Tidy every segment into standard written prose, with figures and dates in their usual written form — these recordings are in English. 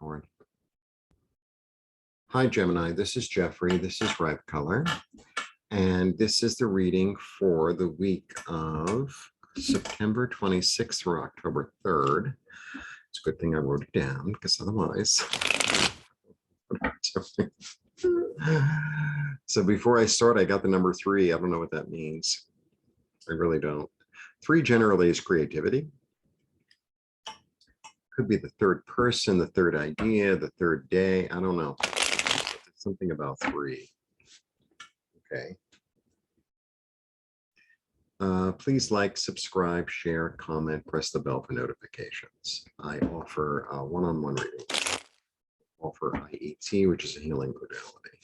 Capricorn. Hi, Gemini. This is Jeffrey. This is Red Color. And this is the reading for the week of September 26th through October 3rd. It's a good thing I wrote it down because otherwise. So before I start, I got the number 3. I don't know what that means. I really don't. 3 generally is creativity. Could be the third person, the third idea, the third day. I don't know. Something about 3. Okay. Please like, subscribe, share, comment, press the bell for notifications. I offer one-on-one readings. Offer IET, which is a healing modality.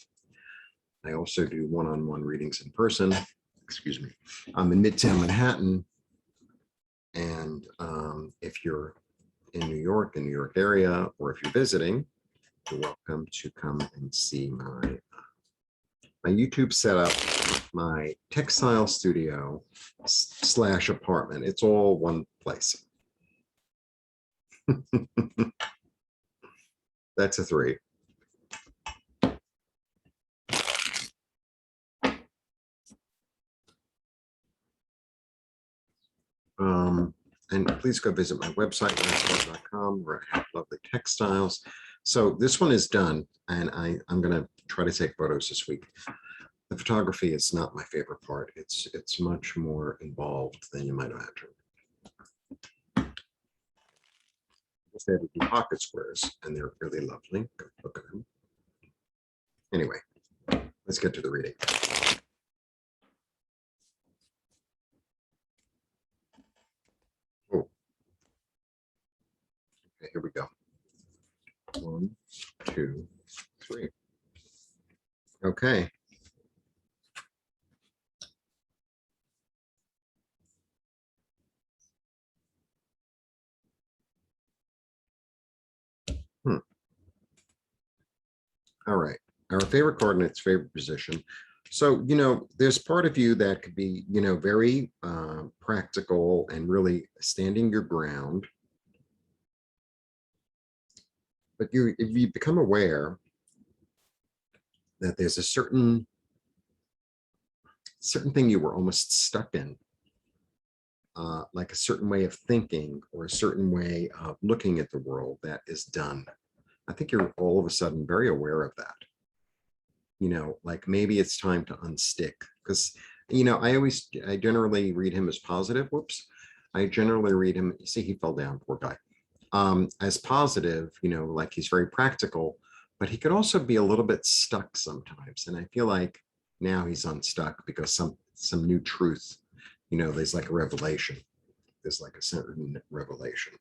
I also do one-on-one readings in person. Excuse me. I'm in Midtown Manhattan. And if you're in New York, the New York area, or if you're visiting, you're welcome to come and see my YouTube setup, my textile studio / apartment. It's all one place. That's a 3. And please go visit my website, horoscope.com, where I have lovely textiles. So this one is done, and I'm going to try to take photos this week. The photography is not my favorite part. It's much more involved than you might imagine. They have to do pocket squares, and they're really lovely. Go look at them. Anyway, let's get to the reading. Oh. Okay, here we go. 1, 2, 3. Okay. All right. Our favorite card in its favorite position. So, there's part of you that could be, very practical and really standing your ground. But if you become aware that there's a certain thing you were almost stuck in, like a certain way of thinking or a certain way of looking at the world that is done. I think you're all of a sudden very aware of that. Like maybe it's time to unstick, because, I generally read him as positive. Whoops. I generally read him. You see, he fell down, poor guy. As positive, like he's very practical, but he could also be a little bit stuck sometimes. And I feel like now he's unstuck because some new truth, there's like a revelation. There's like a certain revelation.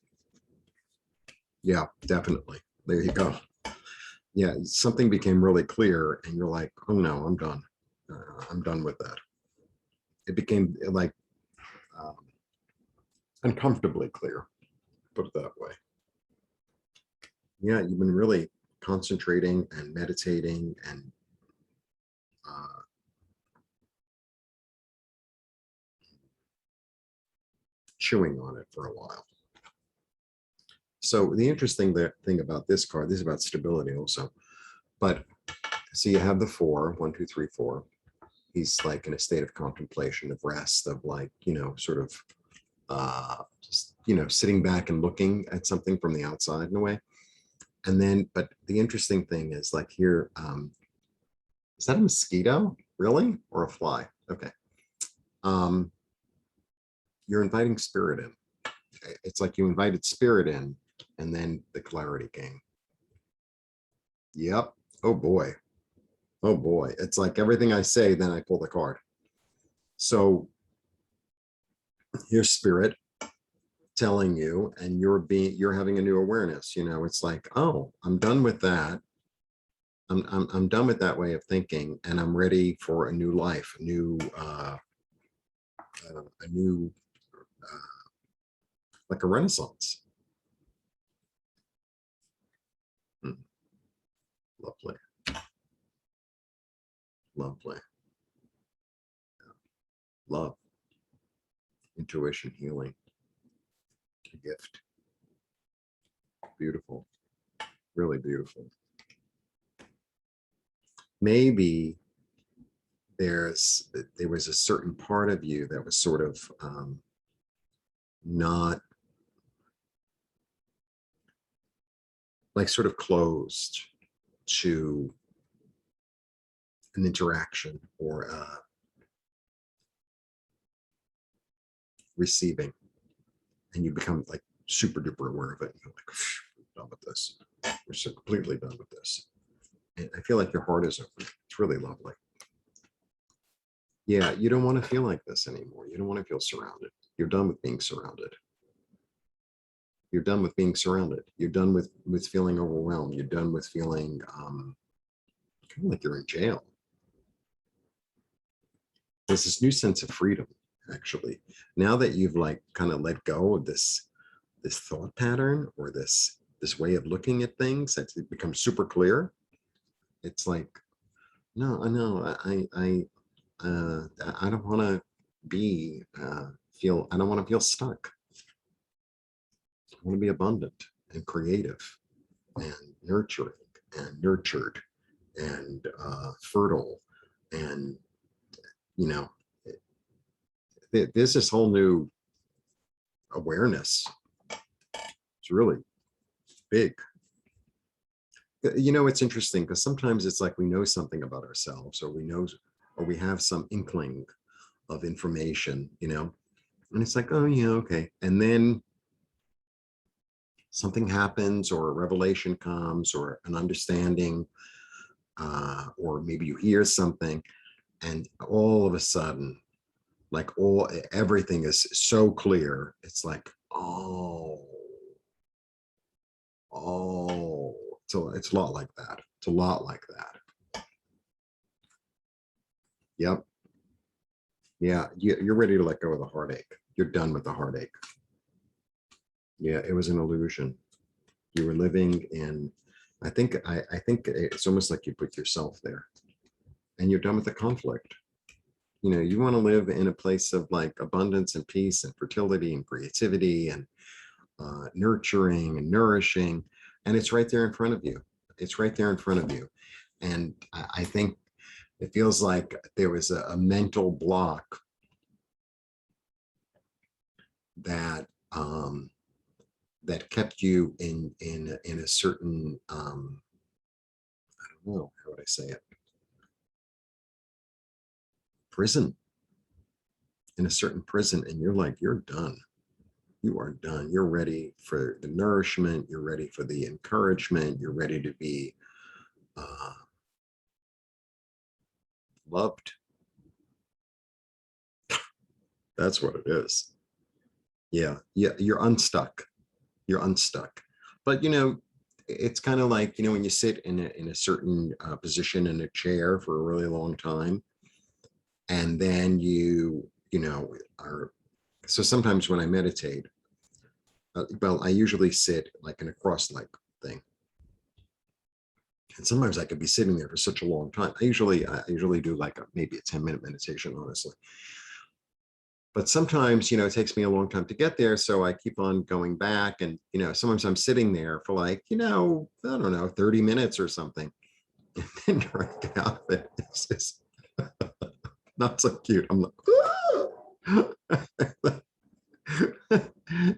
Yeah, definitely. There you go. Yeah, something became really clear and you're like, oh no, I'm done. I'm done with that. It became like uncomfortably clear, put it that way. Yeah, you've been really concentrating and meditating and chewing on it for a while. So the interesting thing about this card, this is about stability also, but see, you have the 4, 1, 2, 3, 4. He's like in a state of contemplation, of rest, of like, sort of just, sitting back and looking at something from the outside in a way. And then, but the interesting thing is like here, is that a mosquito really, or a fly? Okay. You're inviting spirit in. It's like you invited spirit in and then the clarity came. Yep. Oh boy. Oh boy. It's like everything I say, then I pull the card. So here's spirit telling you, and you're having a new awareness. It's like, oh, I'm done with that. I'm done with that way of thinking, and I'm ready for a new life, a new like a renaissance. Lovely. Lovely. Love. Intuition, healing. A gift. Beautiful. Really beautiful. Maybe there was a certain part of you that was sort of not like sort of closed to an interaction or receiving, and you become like super duper aware of it. You're like, we're done with this. We're so completely done with this. And I feel like your heart is open. It's really lovely. Yeah, you don't want to feel like this anymore. You don't want to feel surrounded. You're done with being surrounded. You're done with being surrounded. You're done with feeling overwhelmed. You're done with feeling kind of like you're in jail. There's this new sense of freedom, actually. Now that you've like kind of let go of this thought pattern or this way of looking at things, that it becomes super clear. It's like, no, I don't want to be I don't want to feel stuck. I want to be abundant and creative and nurturing and nurtured and fertile. And there's this whole new awareness. It's really big. It's interesting because sometimes it's like we know something about ourselves, or we have some inkling of information, and it's like, oh yeah, okay. And then something happens, or a revelation comes, or an understanding, or maybe you hear something, and all of a sudden, like everything is so clear. It's like, oh, so it's a lot like that. It's a lot like that. Yep. Yeah, you're ready to let go of the heartache. You're done with the heartache. Yeah, it was an illusion. You were living in, I think it's almost like you put yourself there, and you're done with the conflict. You want to live in a place of like abundance and peace and fertility and creativity and nurturing and nourishing. And it's right there in front of you. It's right there in front of you. And I think it feels like there was a mental block that that kept you in a certain I don't know, how would I say it, prison, in a certain prison. And you're like, you're done. You are done. You're ready for the nourishment. You're ready for the encouragement. You're ready to be loved. That's what it is. Yeah, you're unstuck. You're unstuck. But it's kind of like, when you sit in a certain position in a chair for a really long time, and then are. So sometimes when I meditate, well, I usually sit like in a cross-leg thing, and sometimes I could be sitting there for such a long time. I usually do like maybe a 10-minute meditation, honestly. But sometimes, it takes me a long time to get there. So I keep on going back, and, sometimes I'm sitting there for like, I don't know, 30 minutes or something. And then trying to get out of it, it's just not so cute. I'm like,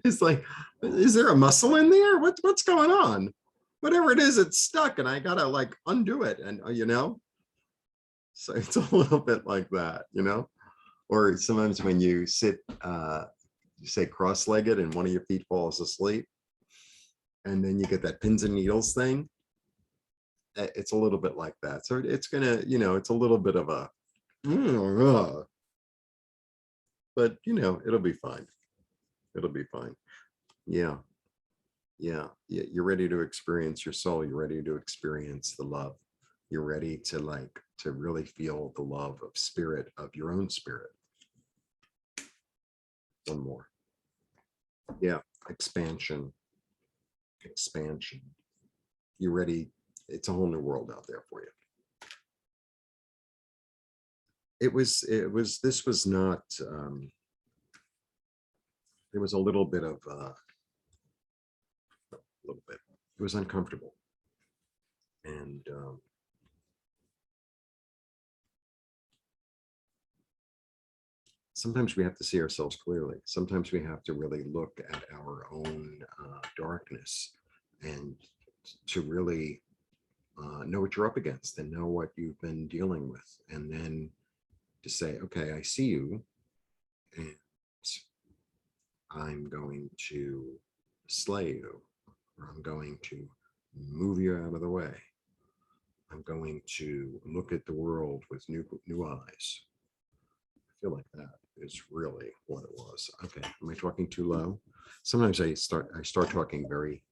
it's like, is there a muscle in there? What's going on? Whatever it is, it's stuck, and I gotta like undo it. And so it's a little bit like that, or sometimes when you sit, you say cross-legged, and one of your feet falls asleep, and then you get that pins and needles thing. It's a little bit like that. So it's gonna, it's a little bit of a, but it'll be fine. It'll be fine. Yeah. Yeah. You're ready to experience your soul. You're ready to experience the love. You're ready to really feel the love of spirit, of your own spirit. One more. Yeah. Expansion. You're ready. It's a whole new world out there for you. This was not, there was a little bit of, it was uncomfortable. And sometimes we have to see ourselves clearly. Sometimes we have to really look at our own darkness and to really know what you're up against and know what you've been dealing with. And then to say, okay, I see you, and I'm going to slay you, or I'm going to move you out of the way. I'm going to look at the world with new eyes. I feel like that is really what it was. Okay, am I talking too low? Sometimes I start talking very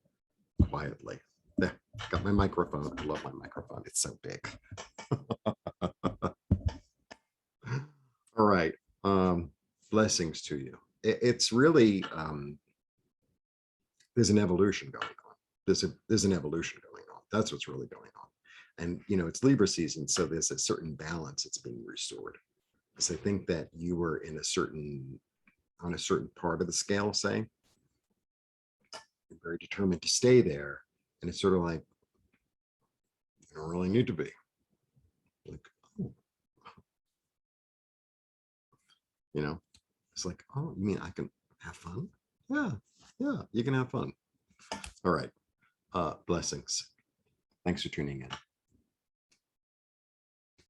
quietly. There, got my microphone. I love my microphone. It's so big. All right. Blessings to you. It's really there's an evolution going on. There's an evolution going on. That's what's really going on. And it's Libra season, so there's a certain balance that's being restored. Because I think that you were in on a certain part of the scale, say, very determined to stay there. And it's sort of like, you don't really need to be. Like, oh, it's like, oh, you mean I can have fun? Yeah, yeah, you can have fun. All right. Blessings. Thanks for tuning in.